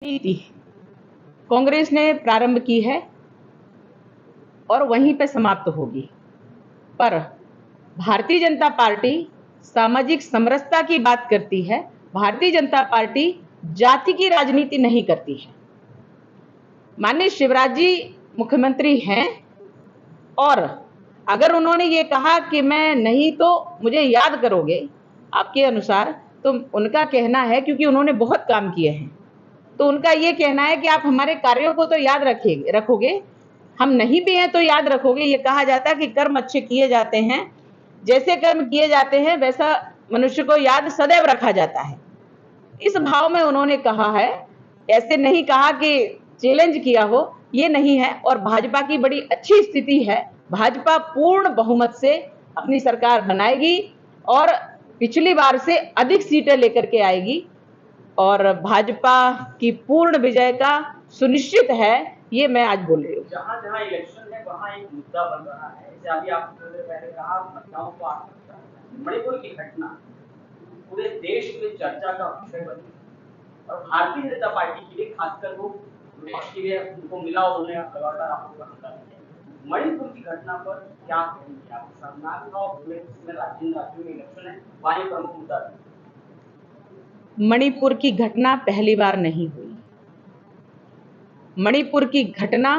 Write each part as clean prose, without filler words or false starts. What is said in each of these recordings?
नीति कांग्रेस ने प्रारंभ की है और वहीं पे समाप्त होगी। पर भारतीय जनता पार्टी सामाजिक समरसता की बात करती है। भारतीय जनता पार्टी जाति की राजनीति नहीं करती है। माननीय शिवराज जी मुख्यमंत्री हैं और अगर उन्होंने ये कहा कि मैं नहीं तो मुझे याद करोगे, आपके अनुसार तो उनका कहना है, क्योंकि उन्होंने बहुत काम किए हैं, तो उनका ये कहना है कि आप हमारे कार्यों को तो याद रखोगे, हम नहीं भी हैं तो याद रखोगे। ये कहा जाता है कि कर्म अच्छे किए जाते हैं, जैसे कर्म किए जाते हैं वैसा मनुष्य को याद सदैव रखा जाता है। इस भाव में उन्होंने कहा है, ऐसे नहीं कहा कि चैलेंज किया हो, ये नहीं है। और भाजपा की बड़ी अच्छी स्थिति है, भाजपा पूर्ण बहुमत से अपनी सरकार बनाएगी और पिछली बार से अधिक सीटें लेकर के आएगी और भाजपा की पूर्ण विजय का सुनिश्चित है, ये मैं आज बोल रही हूँ। जहाँ जहाँ इलेक्शन है वहाँ एक मुद्दा बन रहा है, जैसे अभी आपने पहले कहा महिलाओं को आत्महत्या, मणिपुर की घटना पूरे देश में चर्चा का विषय बनी और भारतीय जनता पार्टी के लिए खासकर वो विपक्ष के लिए उनको मिला, उन्होंने लगातार आपको हमला किया। मणिपुर की घटना पर क्या कहेंगे आप? राज्यों में इलेक्शन है, वहाँ प्रमुख मुद्दा है। मणिपुर की घटना पहली बार नहीं हुई। मणिपुर की घटना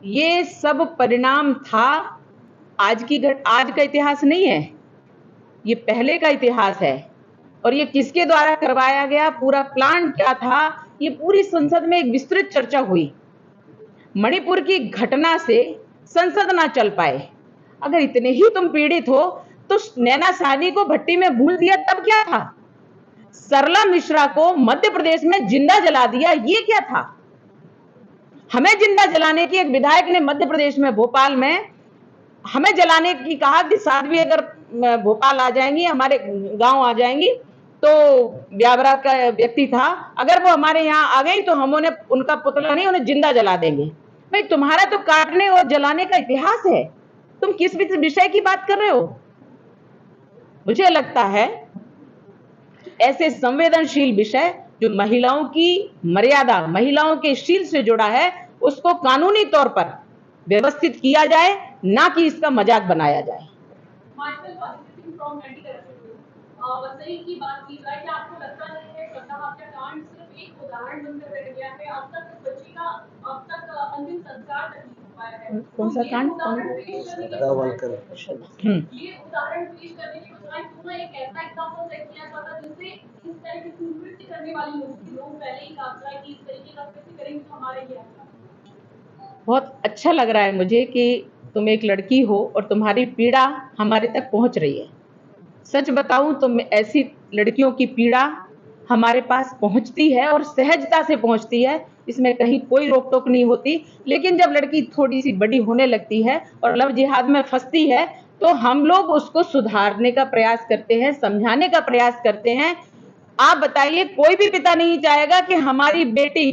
ये सब परिणाम था। आज का इतिहास नहीं है, ये पहले का इतिहास है। और ये किसके द्वारा करवाया गया, पूरा प्लान क्या था, ये पूरी संसद में एक विस्तृत चर्चा हुई। मणिपुर की घटना से संसद ना चल पाए। अगर इतने ही तुम पीड़ित हो तो नैना साहनी को भट्टी में भूल दिया तब क्या था? सरला मिश्रा को मध्य प्रदेश में जिंदा जला दिया, ये क्या था? हमें जिंदा जलाने की एक विधायक ने मध्य प्रदेश में भोपाल में हमें जलाने की कहा कि साध्वी अगर भोपाल आ जाएंगी, हमारे गांव आ जाएंगी, तो ब्यावरा का व्यक्ति था, अगर वो हमारे यहाँ आ गई तो हम उनका पुतला नहीं, उन्हें जिंदा जला देंगे। भाई तुम्हारा तो काटने और जलाने का इतिहास है, तुम किस विषय की बात कर रहे हो? मुझे लगता है ऐसे संवेदनशील विषय जो महिलाओं की मर्यादा, महिलाओं के शील से जुड़ा है, उसको कानूनी तौर पर व्यवस्थित किया जाए, ना कि इसका मजाक बनाया जाए। वसई की बात की जाए, क्या आपको लगता है कि श्रद्धा हत्याकांड सिर्फ एक उदाहरण बनकर रह गया है? अब तक इस बच्ची का अंतिम संस्कार नहीं हो पाया है। कौन सा कांड? ये उदाहरण पेश करने के बजाय क्यों एक ऐसा एग्जाम्पल सेट किया जाता जिससे इस तरह की नृत्य करने वाली लोग पहले ही कहा जाए कि इस तरीके का नृत्य करेंगे तो हमारे लिए बहुत अच्छा लग रहा है मुझे कि तुम एक लड़की हो और तुम्हारी पीड़ा हमारे तक पहुंच रही है। सच बताऊं तो ऐसी लड़कियों की पीड़ा हमारे पास पहुंचती है और सहजता से पहुंचती है, इसमें कहीं कोई रोक टोक नहीं होती। लेकिन जब लड़की थोड़ी सी बड़ी होने लगती है और लव जिहाद में फंसती है, तो हम लोग उसको सुधारने का प्रयास करते हैं, समझाने का प्रयास करते हैं। आप बताइए, कोई भी पिता नहीं चाहेगा कि हमारी बेटी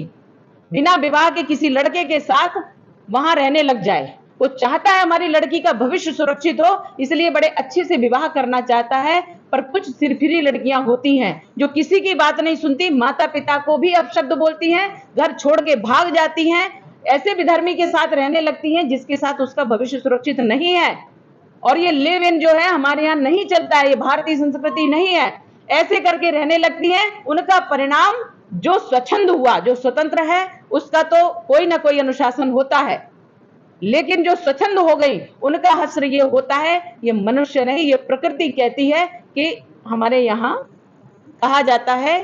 बिना विवाह के किसी लड़के के साथ वहां रहने लग जाए। वो चाहता है हमारी लड़की का भविष्य सुरक्षित हो, इसलिए बड़े अच्छे से विवाह करना चाहता है। पर कुछ सिरफिरी लड़कियां होती हैं जो किसी की बात नहीं सुनती, माता पिता को भी अपशब्द बोलती हैं, घर छोड़ के भाग जाती हैं, ऐसे विधर्मी के साथ रहने लगती हैं जिसके साथ उसका भविष्य सुरक्षित नहीं है। और ये लिव इन जो है हमारे यहाँ नहीं चलता है, ये भारतीय संस्कृति नहीं है। ऐसे करके रहने लगती हैं, उनका परिणाम जो स्वच्छंद हुआ, जो स्वतंत्र है, उसका तो कोई ना कोई अनुशासन होता है। लेकिन जो स्वच्छंद हो गई, उनका हश्र ये होता है, ये मनुष्य नहीं, ये प्रकृति कहती है कि हमारे यहाँ कहा जाता है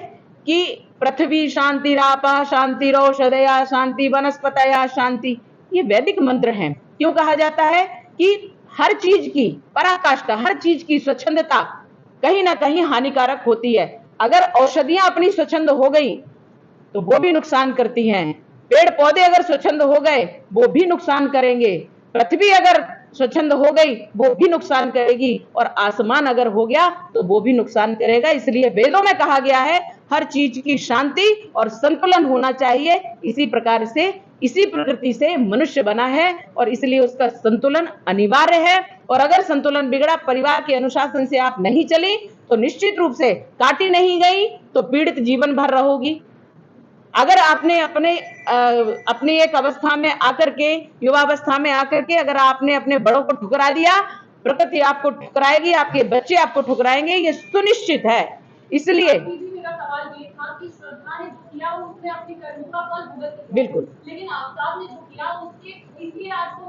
कि पृथ्वी शांतिरापः शांतिरौषधयः शांति वनस्पतयः शांति, ये वैदिक मंत्र हैं। क्यों कहा जाता है कि हर चीज की पराकाष्ठा, हर चीज की स्वच्छंदता कहीं ना कहीं हानिकारक होती है। अगर औषधियां अपनी स्वच्छंद हो गई तो वो भी नुकसान करती हैं, पेड़ पौधे अगर स्वच्छंद हो गए वो भी नुकसान करेंगे, पृथ्वी अगर स्वच्छंद हो गई वो भी नुकसान करेगी, और आसमान अगर हो गया तो वो भी नुकसान करेगा। इसलिए वेदों में कहा गया है हर चीज की शांति और संतुलन होना चाहिए। इसी प्रकार से, इसी प्रकृति से मनुष्य बना है और इसलिए उसका संतुलन अनिवार्य है। और अगर संतुलन बिगड़ा, परिवार के अनुशासन से आप नहीं चली, तो निश्चित रूप से काटी नहीं गई तो पीड़ित जीवन भर रहोगी। अगर आपने अपनी एक अवस्था में आकर के, युवावस्था में आकर के अगर आपने अपने बड़ों को ठुकरा दिया, प्रकृति आपको ठुकराएगी, आपके बच्चे आपको ठुकराएंगे, ये सुनिश्चित है। इसलिए मेरा सवाल ये था कि श्रद्धा ने जो किया उसने अपने कर्मों का फल भुगत लिया। बिल्कुल। लेकिन आफ्ताब ने जो किया उसके इसलिए आज वो